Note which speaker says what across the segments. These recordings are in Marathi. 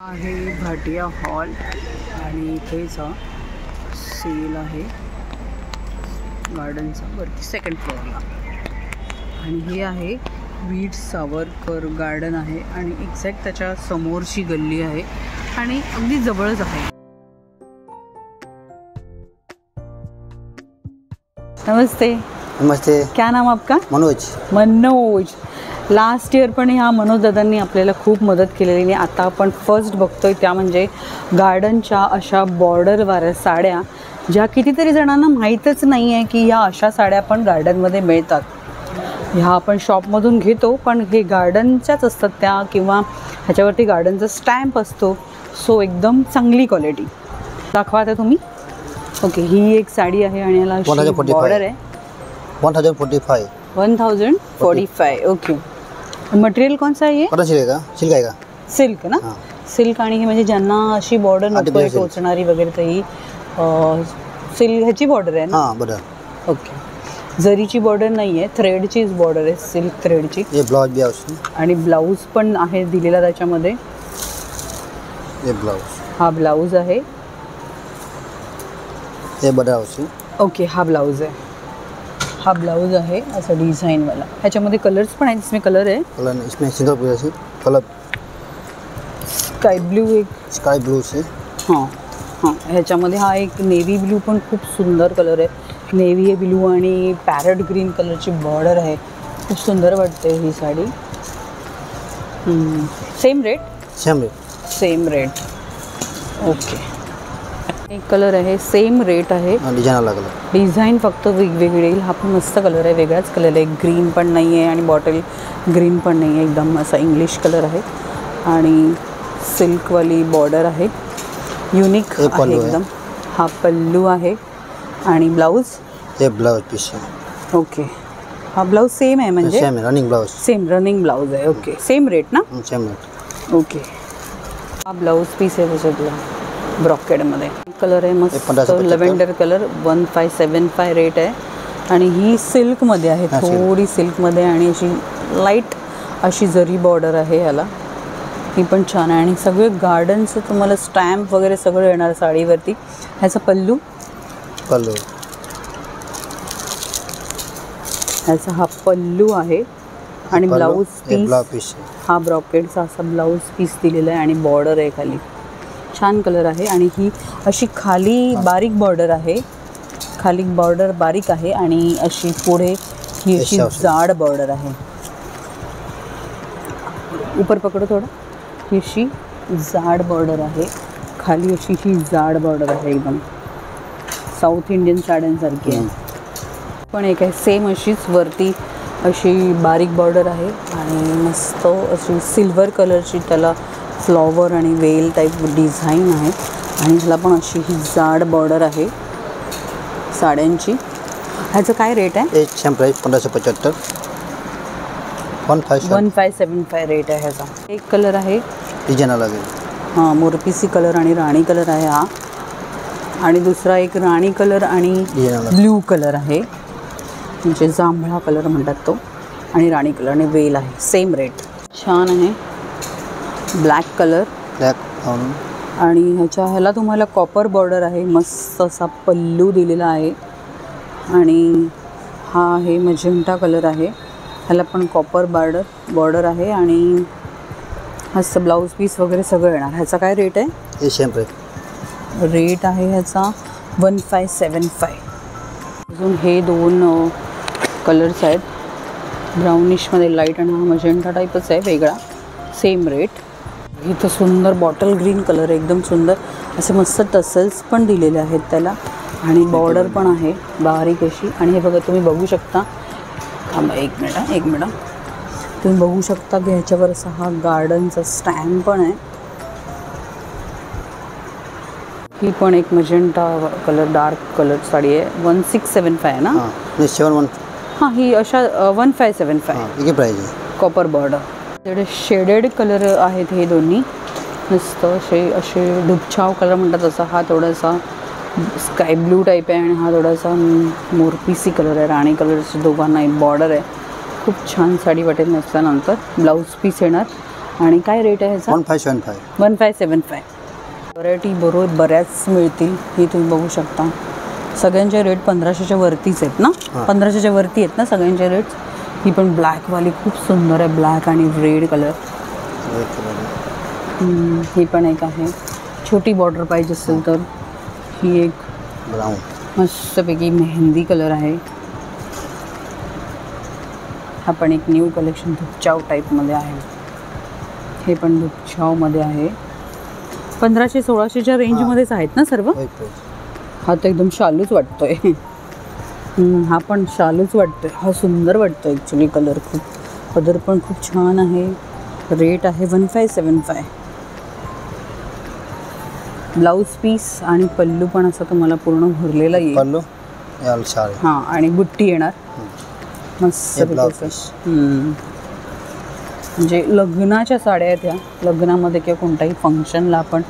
Speaker 1: आहे भाटिया हॉल आणि इथेच सेल आहे गार्डनचा वरती सेकंड फ्लोअरला. आणि हे आहे वीर सावरकर गार्डन आहे आणि एक्झॅक्ट त्याच्या समोरची गल्ली आहे आणि अगदी जवळच आहे. नमस्ते.
Speaker 2: नमस्ते.
Speaker 1: क्या नाम आपका?
Speaker 2: मनोज.
Speaker 1: मनोज. लास्ट इयर पण ह्या मनोज दादांनी आपल्याला खूप मदत केलेली आहे. आता आपण फर्स्ट बघतोय त्या म्हणजे गार्डनच्या अशा बॉर्डरवाल्या साड्या ज्या कितीतरी जणांना माहीतच नाही आहे की ह्या अशा साड्या पण गार्डनमध्ये मिळतात. ह्या आपण शॉपमधून घेतो पण हे गार्डनच्याच असतात त्या, किंवा ह्याच्यावरती गार्डनचा स्टॅम्प असतो. सो एकदम चांगली क्वालिटी. दाखवा आता तुम्ही. ओके, ही एक साडी आहे आणि याला बॉर्डर आहे.
Speaker 2: 1045.
Speaker 1: 1045. ओके. मटेरियल कौन सा है ये?
Speaker 2: सिल्क का? सिल्क आहे का?
Speaker 1: सिल्क ना. सिल्क. आणि हे म्हणजे ज्यांना अशी बॉर्डर नको आहे टोचणारी वगैरे तर ही सिल्क ह्याची बॉर्डर आहे ना.
Speaker 2: हां बरं.
Speaker 1: ओके. जरीची बॉर्डर नाही आहे, थ्रेडचीच बॉर्डर आहे, सिल्क थ्रेडची.
Speaker 2: हे ब्लाउज बी आहे
Speaker 1: आणि ब्लाऊज पण आहे दिलेला त्याच्यामध्ये.
Speaker 2: हे ब्लाउज.
Speaker 1: हा ब्लाऊज आहे.
Speaker 2: हे बडा आहे.
Speaker 1: ओके, हा ब्लाऊज आहे. हा ब्लाऊज आहे असं डिझाईनवाला. ह्याच्यामध्ये कलर्स पण आहेत. इसमें कलर आहे.
Speaker 2: कलर इसमें सिंगल कलर से कलर
Speaker 1: स्काई ब्लू. एक
Speaker 2: स्काई ब्लू से.
Speaker 1: हां हां. ह्याच्यामध्ये हा एक नेव्ही ब्लू पण खूप सुंदर कलर आहे. नेव्ही ब्लू आणि पॅरट ग्रीन कलरची बॉर्डर आहे. खूप सुंदर वाटते ही sari. Same rate.
Speaker 2: Same rate.
Speaker 1: Same rate. Okay. एक कलर आहे, सेम रेट आहे.
Speaker 2: डिझाईन अलग अलग.
Speaker 1: डिझाईन फक्त वेगवेगळी येईल. हा पण मस्त कलर आहे, वेगळाच कलर आहे. ग्रीन पण नाही आहे आणि बॉटल ग्रीन पण नाही आहे. एकदम असा इंग्लिश कलर आहे आणि सिल्कवाली बॉर्डर आहे. युनिक आहे एकदम. हा पल्लू आहे आणि ब्लाऊज.
Speaker 2: हे ब्लाऊज पीस आहे.
Speaker 1: ओके. हा ब्लाऊज सेम आहे म्हणजे
Speaker 2: same running blouse.
Speaker 1: Same running blouse आहे. ओके. सेम रेट ना.
Speaker 2: Same rate.
Speaker 1: ओके. हा ब्लाऊज पीस आहे त्याच्यातला ब्रॉकेडमध्ये. कलर आहे मस्त लव्हेंडर कलर. 1575 रेट आहे. आणि ही सिल्कमध्ये आहे, थोडी सिल्कमध्ये आणि अशी लाईट अशी जरी बॉर्डर आहे ह्याला. ही पण छान आहे आणि सगळे गार्डनचं तुम्हाला स्टॅम्प वगैरे सगळं येणार साडीवरती. ह्याचा पल्लू.
Speaker 2: पल्लू.
Speaker 1: ह्याचा हा पल्लू आहे आणि ब्लाऊज पीस. हा ब्रॉकेडचा असा ब्लाऊज पीस दिलेला आहे आणि बॉर्डर आहे खाली. छान कलर आहे. आणि ही अशी खाली बारीक बॉर्डर आहे. खाली बॉर्डर बारीक आहे आणि अशी पुढे ही अशी जाड बॉर्डर आहे. ऊपर पकडो थोडं. ही अशी जाड बॉर्डर आहे. खाली अशी ही जाड बॉर्डर आहे एकदम साऊथ इंडियन साड्यांसारखी आहे. पण एक आहे सेम अशीच वरती अशी बारीक बॉर्डर आहे आणि मस्त अशी सिल्वर कलरची त्याला फ्लॉवर आणि वेल टाईप डिझाईन आहे. आणि ह्याला पण अशी ही जाड बॉर्डर आहे साड्यांची. ह्याचं काय रेट आहे?
Speaker 2: एक सेम प्राइस 1575.
Speaker 1: 1575 रेट आहे ह्याचा. एक कलर आहे,
Speaker 2: डिझाईन अलग आहे.
Speaker 1: हां, मोरपिसी कलर आणि राणी कलर आहे हा. आणि दुसरा एक राणी कलर आणि ब्ल्यू कलर आहे, म्हणजे जांभळा कलर म्हणतात तो. आणि राणी कलर आणि वेल आहे. Same rate. छान आहे. Black colour.
Speaker 2: ब्लॅक.
Speaker 1: आणि ह्याला तुम्हाला कॉपर बॉर्डर आहे. मस्त असा पल्लू दिलेला आहे. आणि हा आहे मजेंटा कलर आहे. ह्याला पण कॉपर बॉर्डर आहे आणि असं ब्लाऊज पीस वगैरे सगळं येणार. ह्याचा काय रेट आहे?
Speaker 2: हे सेम
Speaker 1: रेट आहे ह्याचा 1575. अजून हे दोन कलर्स आहेत, ब्राउनिशमध्ये लाईट आणि हा मजेंटा टाईपच आहे वेगळा. Same rate. इथं सुंदर बॉटल ग्रीन कलर आहे, एकदम सुंदर. असे मस्त टसल्स पण दिलेले आहेत त्याला आणि बॉर्डर पण आहे बारीक अशी. आणि हे बघा, तुम्ही बघू शकता. एक मिनिट. तुम्ही बघू शकता की ह्याच्यावर असा हा गार्डनचा स्टॅम्प पण आहे. ही पण एक magenta colour dark colour sari आहे. 1675 आहे ना.
Speaker 2: 71.
Speaker 1: हां, ही अशा 1575
Speaker 2: प्राइस आहे.
Speaker 1: Copper border. त्याकडे शेडेड कलर आहेत हे दोन्ही. मस्त असे डुबछाव कलर म्हणतात तसा. हा थोडासा स्काय ब्लू टाईप आहे आणि हा थोडासा मोरपिसी कलर आहे. राणी कलरचे दोघांना एक बॉर्डर आहे. खूप छान साडी वाटेल नेसल्यानंतर. ब्लाऊज पीस येणार आणि काय रेट आहे ह्याचा?
Speaker 2: 1575.
Speaker 1: 1575. व्हरायटी बरोबर बऱ्याच मिळतील. ही तुम्ही बघू शकता. सगळ्यांचे रेट 1500च्या वरतीच आहेत ना? 1500च्या वरती आहेत ना सगळ्यांचे रेट्स. ही पण ब्लॅकवाली खूप सुंदर आहे, ब्लॅक आणि रेड कलर. ही पण एक आहे. छोटी बॉर्डर पाहिजे असेल तर ही एक
Speaker 2: ब्राऊन
Speaker 1: मस्तपैकी मेहंदी कलर आहे. हा पण एक न्यू कलेक्शन धुपचाव टाईपमध्ये आहे. हे पण धुपचावमध्ये आहे. 1500-1600च्या रेंजमध्येच आहेत ना सर्व. हा तर एकदम शालूच वाटतोय. हा पण शालूच वाटतोय. हा सुंदर वाटतोय ॲक्च्युली कलर. खूप पदर पण खूप छान आहे. रेट आहे 1575. ब्लाऊज पीस आणि पल्लू पण असा तुम्हाला पूर्ण भरलेला येईल.
Speaker 2: पल्लू याल साडी.
Speaker 1: हां आणि बुट्टी येणार मस्त. म्हणजे लग्नाच्या साड्या आहेत ह्या. लग्नामध्ये किंवा कोणत्याही फंक्शनला आपण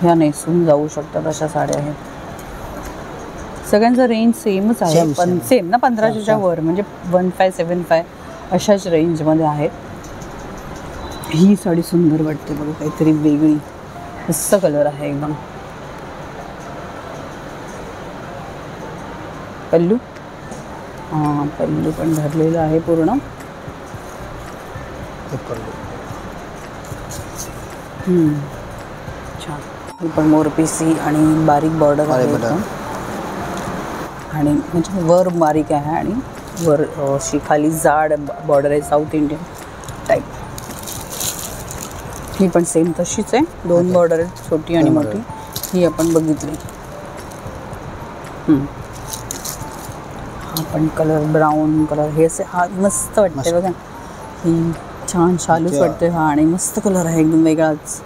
Speaker 1: ह्या नेसून जाऊ शकतात अशा साड्या आहेत. सगळ्यांचा रेंज सेमच आहे. पण सेम ना 1500च्या वर म्हणजे 1575 अशाच रेंजमध्ये आहेत. ही साडी सुंदर वाटते बघा, काहीतरी वेगळी मस्त कलर आहे एकदम. पल्लू हां पल्लू पण भरलेलं आहे पूर्ण. छान. ही पण मोरपिसी आणि बारीक बॉर्डर आहे एकदम. आणि म्हणजे वर बारीक आहे आणि वर अशी खाली जाड बॉर्डर आहे साऊथ इंडियन टाईप. ही पण सेम तशीच आहे. 2 बॉर्डर आहेत, छोटी आणि मोठी. ही आपण बघितली. हा पण कलर ब्राऊन कलर. हे असे हा मस्त वाटते बघा. ही छान शालूच वाटते. हा आणि मस्त कलर आहे एकदम वेगळाच.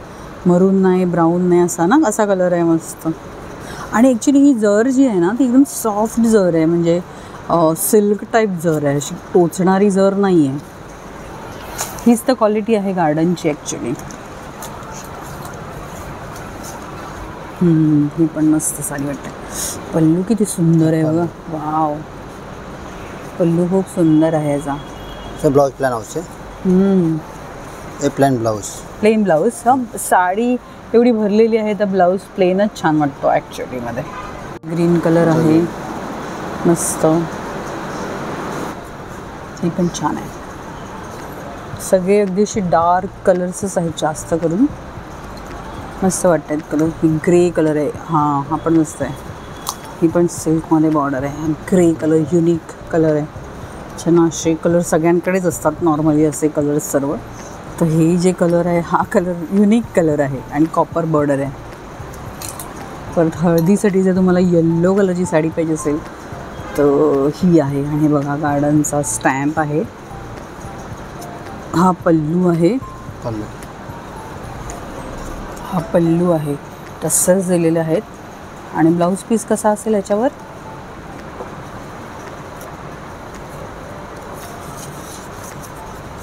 Speaker 1: मरून नाही, ब्राऊन नाही, असा ना असा कलर आहे मस्त. आणि ॲक्च्युली ही जर जी आहे ना ती एकदम सॉफ्ट जर आहे. म्हणजे सिल्क टाईप जर आहे, अशी टोचणारी जर नाही आहे. हीच तर क्वालिटी आहे गार्डनची ॲक्च्युली. ही पण मस्त साडी वाटते. पल्लू किती सुंदर आहे बघा. वाव, पल्लू खूप सुंदर आहे याचा.
Speaker 2: ब्लाउज प्लेन आहे. Plain blouse.
Speaker 1: Plain blouse. Sari एवढी भरलेली आहे तर ब्लाऊज प्लेनच छान वाटतो ॲक्च्युलीमध्ये. ग्रीन कलर आहे मस्त. ही पण छान आहे. सगळे अगदी असे डार्क कलर्सच आहेत जास्त करून. मस्त वाटत आहेत कलर. ही ग्रे कलर आहे. हां हा पण मस्त आहे. ही पण सिल्कमध्ये बॉर्डर आहे. ग्रे कलर युनिक कलर आहे. छान. असे कलर सगळ्यांकडेच असतात नॉर्मली असे कलर्स सर्व. तर हे जे कलर आहे हा कलर युनिक कलर आहे आणि कॉपर बॉर्डर आहे. परत हळदीसाठी जर तुम्हाला येल्लो कलरची साडी पाहिजे असेल तर ही आहे. आणि बघा गार्डनचा स्टॅम्प आहे. हा पल्लू आहे. हा पल्लू आहे. टसल्स दिलेले आहेत. आणि ब्लाऊज पीस कसा असेल याच्यावर?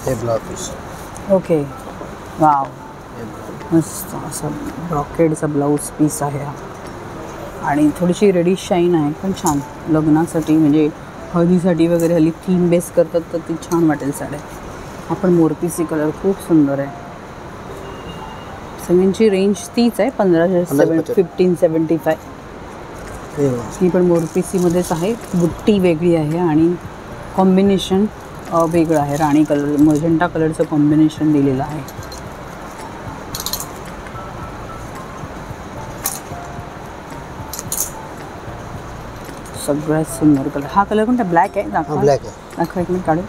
Speaker 2: हे ब्लाऊज पीस.
Speaker 1: ओके. वाव, मस्त असं ब्रॉकेडचा ब्लाऊज पीस आहे हा. आणि थोडीशी रेडिश शाईन आहे पण छान. लग्नासाठी म्हणजे हळदीसाठी वगैरे हल्ली थीम बेस करतात तर ती छान वाटेल साड्या. आपण मोरपिसी कलर खूप सुंदर आहे. सगळ्यांची रेंज तीच आहे 1575. ही पण मोरपिसीमध्येच आहे. बुट्टी वेगळी आहे आणि कॉम्बिनेशन वेगळं आहे. राणी कलर मजेंटा कलरचं कॉम्बिनेशन दिलेलं आहे. सगळ्यात सुंदर कलर. हा कलर कोणता? ब्लॅक आहे. दाखवा.
Speaker 2: ब्लॅक आहे.
Speaker 1: दाखवा एक मिनिट काढून.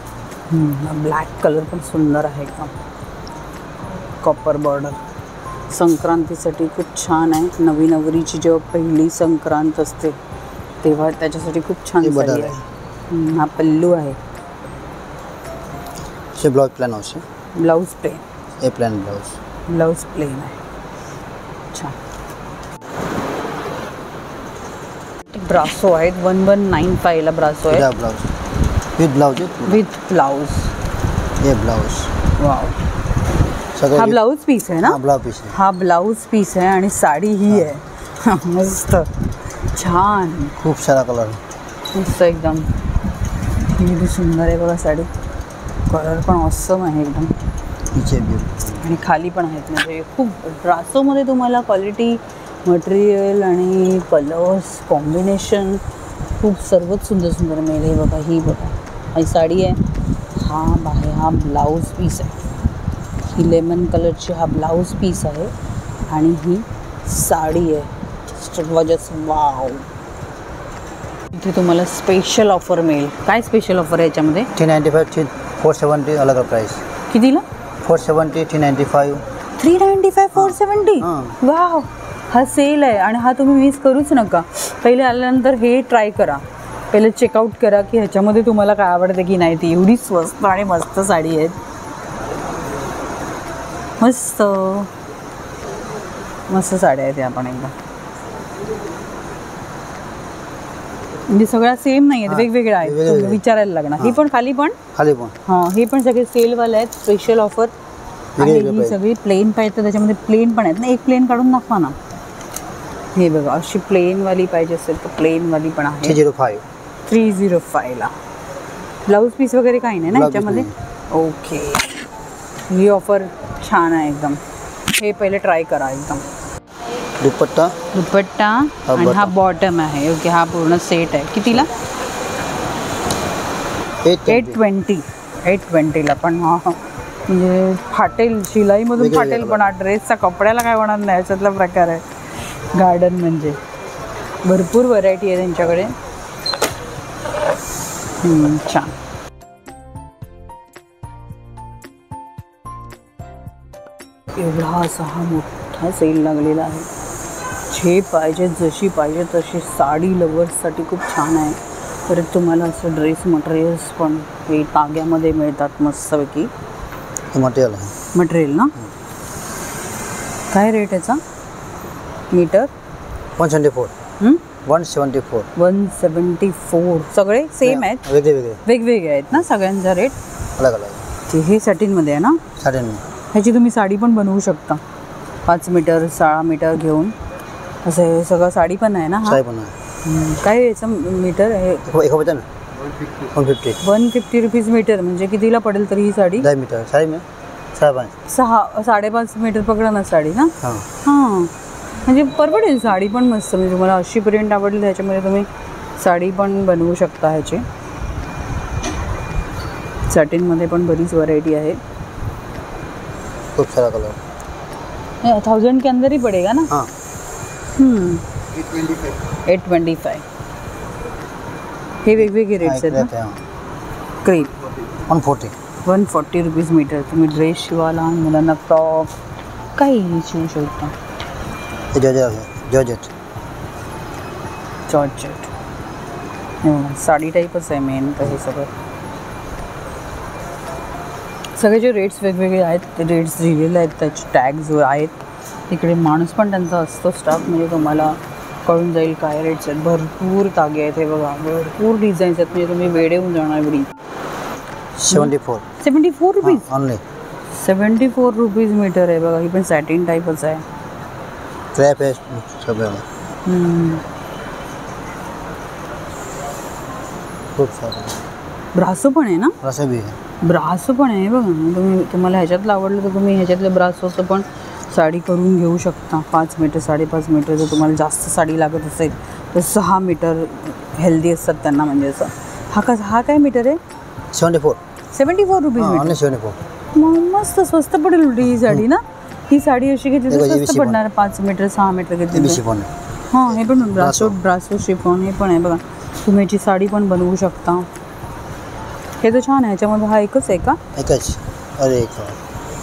Speaker 1: ब्लॅक कलर पण सुंदर आहे एकदम. Copper border. संक्रांतीसाठी खूप छान आहे. नवी नवरीची जेव्हा पहिली संक्रांत असते तेव्हा त्याच्यासाठी खूप छान साडी आहे. हा पल्लू आहे.
Speaker 2: ब्लाउज प्लेन आहे.
Speaker 1: Blouse plain.
Speaker 2: हे प्लेन ब्लाउज.
Speaker 1: ब्लाऊज प्लेन आहे. छान. ब्रासो आहेत. 1195 ला ब्रासो आहे.
Speaker 2: Blouse with blouse.
Speaker 1: With blouse.
Speaker 2: हे ब्लाउज.
Speaker 1: वाव. हा ब्लाऊज पीस आहे ना?
Speaker 2: Blouse piece.
Speaker 1: हा ब्लाऊज पीस आहे आणि साडी ही आहे. मस्त छान.
Speaker 2: खूप सारा कलर
Speaker 1: मस्त एकदम. ही सुंदर आहे बघा साडी. कलर पण ऑसम आहे एकदम.
Speaker 2: हिचे
Speaker 1: आणि खाली पण आहेत. म्हणजे खूप ब्रासोमध्ये तुम्हाला क्वालिटी, मटेरियल आणि कलर्स कॉम्बिनेशन खूप सर्वच सुंदर सुंदर मिळेल. हे बघा, ही बघा, ही साडी आहे, हा ब्लाऊज पीस आहे, ही लेमन कलरची हा ब्लाऊज पीस आहे आणि ही साडी आहे. Just wow. इथे तुम्हाला स्पेशल ऑफर मिळेल. काय स्पेशल ऑफर आहे याच्यामध्ये?
Speaker 2: 395 470 अलग अलग प्राइस.
Speaker 1: कितीला?
Speaker 2: 470 395.
Speaker 1: 395 470. वाव, हा सेल आहे आणि हा तुम्ही मिस करूच नका. पहिले आल्यानंतर हे ट्राय करा, पहिले चेकआउट करा की ह्याच्यामध्ये तुम्हाला काय आवडते की नाही. ती एवढी स्वस्त आणि मस्त साडी आहेत. मस्त मस्त साड्या आहेत या पण एकदा. म्हणजे सगळ्या सेम नाही आहेत, वेगवेगळ्या आहेत. तुम्ही विचारायला लागणार. ही पण खाली पण हां, हे पण सगळे सेलवाले आहेत, स्पेशल ऑफर. आणि ही सगळी प्लेन पाहिजे तर त्याच्यामध्ये प्लेन पण आहेत ना. एक प्लेन काढून दाखवा ना. हे बघा, अशी प्लेनवाली पाहिजे असेल तर प्लेनवाली पण आहे. 305ला. ब्लाऊज पीस वगैरे काही नाही ना ह्याच्यामध्ये? ओके, ही ऑफर छान आहे एकदम. हे पहिले ट्राय करा एकदम. दुपट्टा आणि हा बॉटम आहे. ओके, हा पूर्ण सेट आहे. कितीला? 820ला. पण हा म्हणजे फाटेल, शिलाईमधून फाटेल, पण हा ड्रेसचा कपड्याला काय होणार नाही याच्यातला प्रकार आहे. गार्डन म्हणजे भरपूर व्हरायटी आहे त्यांच्याकडे. छान. एवढा असा हा मोठा सेल लागलेला आहे. जे पाहिजे, जशी पाहिजे तशी साडी लवर्ससाठी खूप छान आहे. परत तुम्हाला असं ड्रेस मटेरियल्स पण हे ताग्यामध्ये मिळतात मस्तपैकी. मटेरियल ना. काय रेट याचा मीटर? 174. सगळे सेम आहेत? वेगवेगळे आहेत ना सगळ्यांचा रेट?
Speaker 2: अलग अलग.
Speaker 1: हे सॅटिनमध्ये आहे ना?
Speaker 2: सॅटिन.
Speaker 1: ह्याची तुम्ही साडी पण बनवू शकता. 5 मीटर 6 मीटर घेऊन असं हे सगळं साडी पण आहे ना? हा काय याचं मीटर आहे? 150 रुपीज मीटर. म्हणजे कितीला पडेल तरी ही साडी?
Speaker 2: 10 मीटर.
Speaker 1: 5.5 मीटर पकडा ना साडी ना. हां, म्हणजे परवडेल. साडी पण मस्त. म्हणजे तुम्हाला अशी प्रिंट आवडली त्याच्यामध्ये तुम्ही साडी पण बनवू शकता. ह्याची सॅटिनमध्ये पण बरीच व्हरायटी आहे.
Speaker 2: खूप सारा कलर.
Speaker 1: 1000 के अंदर ही पडेगा ना?
Speaker 2: हाँ.
Speaker 1: 825. हे वेगवेगळे रेट्स आहेत ना. Crepe 140 rupees meter. तुम्ही ड्रेस शिवा, लहान मुलांना फ्रॉक काही शिवू शकता. जॉर्जेट साडी टाईपच आहे मेन. तर हे सगळे जे रेट्स वेगवेगळे आहेत ते रेट्स लिहिलेले आहेत, त्याचे टॅग्स आहेत. इकडे माणूस पण त्यांचा असतो स्टाफ. म्हणजे तुम्हाला कळून जाईल काय रेट्स आहेत. भरपूर तागे आहेत. हे बघा, भरपूर डिझाईन्स आहेत. म्हणजे तुम्ही वेडे होऊन जाणार एवढी. 74 रुपीज. 74 रुपीज मीटर आहे बघा. ही पण सॅटिन टाईपच आहे. ब्रासो पण आहे ना? ब्रासो पण आहे बघा. तुम्हाला ह्याच्यातलं आवडलं तर तुम्ही ह्याच्यातलं ब्रासोचं पण साडी करून घेऊ शकता. 5 मीटर 5.5 मीटर. जर तुम्हाला जास्त साडी लागत असेल तर 6 मीटर हेल्दी असतात त्यांना. म्हणजे असं हा काय मीटर आहे? 74 रुपीज मीटर. मस्त स्वस्त पडेल उलटी ही साडी ना. ही साडी अशी घेतली तर स्वस्त पडणार. 5 मीटर 6 मीटर घेतली. हां, हे पण ब्रासो शिफॉन हे पण आहे बघा. तुम्ही याची साडी पण बनवू शकता. हे तर छान आहे. ह्याच्यामध्ये हा एकच आहे का?
Speaker 2: एकच. अरे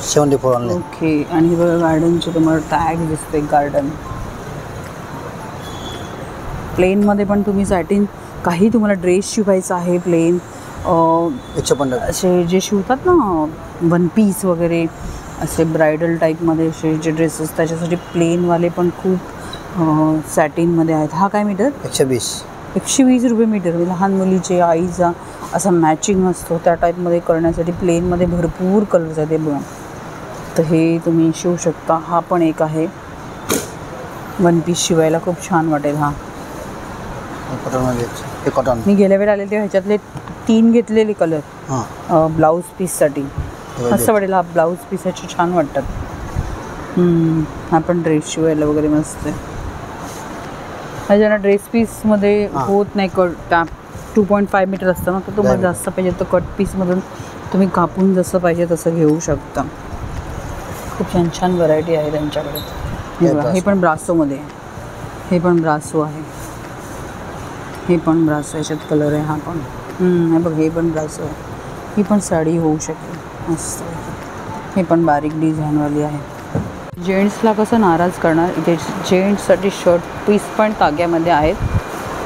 Speaker 2: 74 ऑनली.
Speaker 1: ओके. आणि हे बघा गार्डनचे तुम्हाला टॅग दिसते. गार्डन प्लेनमध्ये पण तुम्ही सॅटिन काही तुम्हाला ड्रेस शिवायचा आहे प्लेन.
Speaker 2: 115
Speaker 1: असे जे शिवतात ना 1 पीस वगैरे असे ब्रायडल टाईपमध्ये असे जे ड्रेसेस त्याच्यासाठी प्लेनवाले पण खूप सॅटिनमध्ये आहेत. हा काय मीटर? 120 रुपये मीटर. लहान मुलीचे आईचा असा मॅचिंग असतो त्या टाईपमध्ये करण्यासाठी प्लेनमध्ये भरपूर कलर्स आहेत. ते बघा, तर हे तुम्ही शिवू शकता. हा पण एक आहे 1 पीस शिवायला खूप छान वाटेल. हा
Speaker 2: कॉटन.
Speaker 1: मी गेल्या वेळेला आले तेव्हा ह्याच्यातले 3 घेतलेले कलर ब्लाऊज पीससाठी. मस्त वाटेल. हा ब्लाऊज पीसाचे छान वाटतात. हा पण ड्रेस शिवायला वगैरे मस्त आहे. ज्यांना ड्रेस पीसमध्ये होत नाही कट, 2.5 मीटर असतं ना, तर तुम्हाला जास्त पाहिजे तर कट पीसमधून तुम्ही कापून जसं पाहिजे तसं घेऊ शकता. खूप छान छान व्हरायटी आहे त्यांच्याकडे. हे बघा, हे पण ब्रासोमध्ये आहे. हे पण ब्रासो आहे. हे पण ब्रासो, याच्यात कलर आहे. हा पण हे बघ, हे पण ब्रासो आहे. ही पण साडी होऊ शकेल मस्त. हे पण बारीक डिझाईनवाली आहे. जेंट्सला कसं नाराज करणार, इथे जेंट्ससाठी शर्ट पीस पण ताग्यामध्ये आहेत.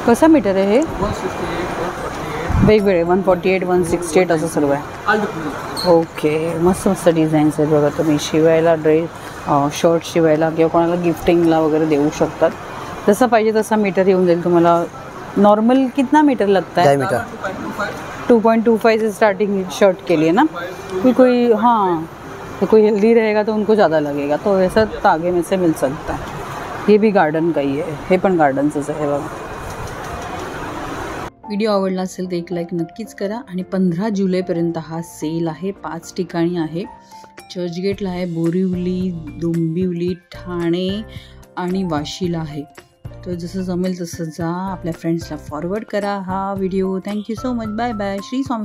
Speaker 1: कसा मीटर आहे हे? वेगवेगळे 148, 168 असं सर्व आहे. ओके, मस्त मस्त डिझाईन्स आहेत बघा. तुम्ही शिवायला शर्ट शिवायला किंवा कोणाला गिफ्टिंगला वगैरे देऊ शकतात. जसं पाहिजे तसा मीटर येऊन जाईल तुम्हाला. नॉर्मल कितना मीटर लगता है? 2.25 से स्टार्टिंग शर्ट के लिए ना. कोई हाँ, तो कोई हेल्दी रहेगा तो उनको ज़्यादा लगेगा, तो ऐसा तागे में से मिल सकता है. हे भी गार्डन का ही आहे. हे पण गार्डनचंच आहे बघा. व्हिडिओ आवडला असेल तर एक लाईक नक्कीच करा. आणि 15 जुलैपर्यंत हा सेल आहे. 5 ठिकाणी आहे. चर्चगेटला आहे, बोरिवली, डोंबिवली, ठाणे आणि वाशीला आहे. तर जसं जमेल तसं जा. आपल्या फ्रेंड्सला फॉरवर्ड करा हा video. Thank you so much. Bye bye. Shri स्वामी.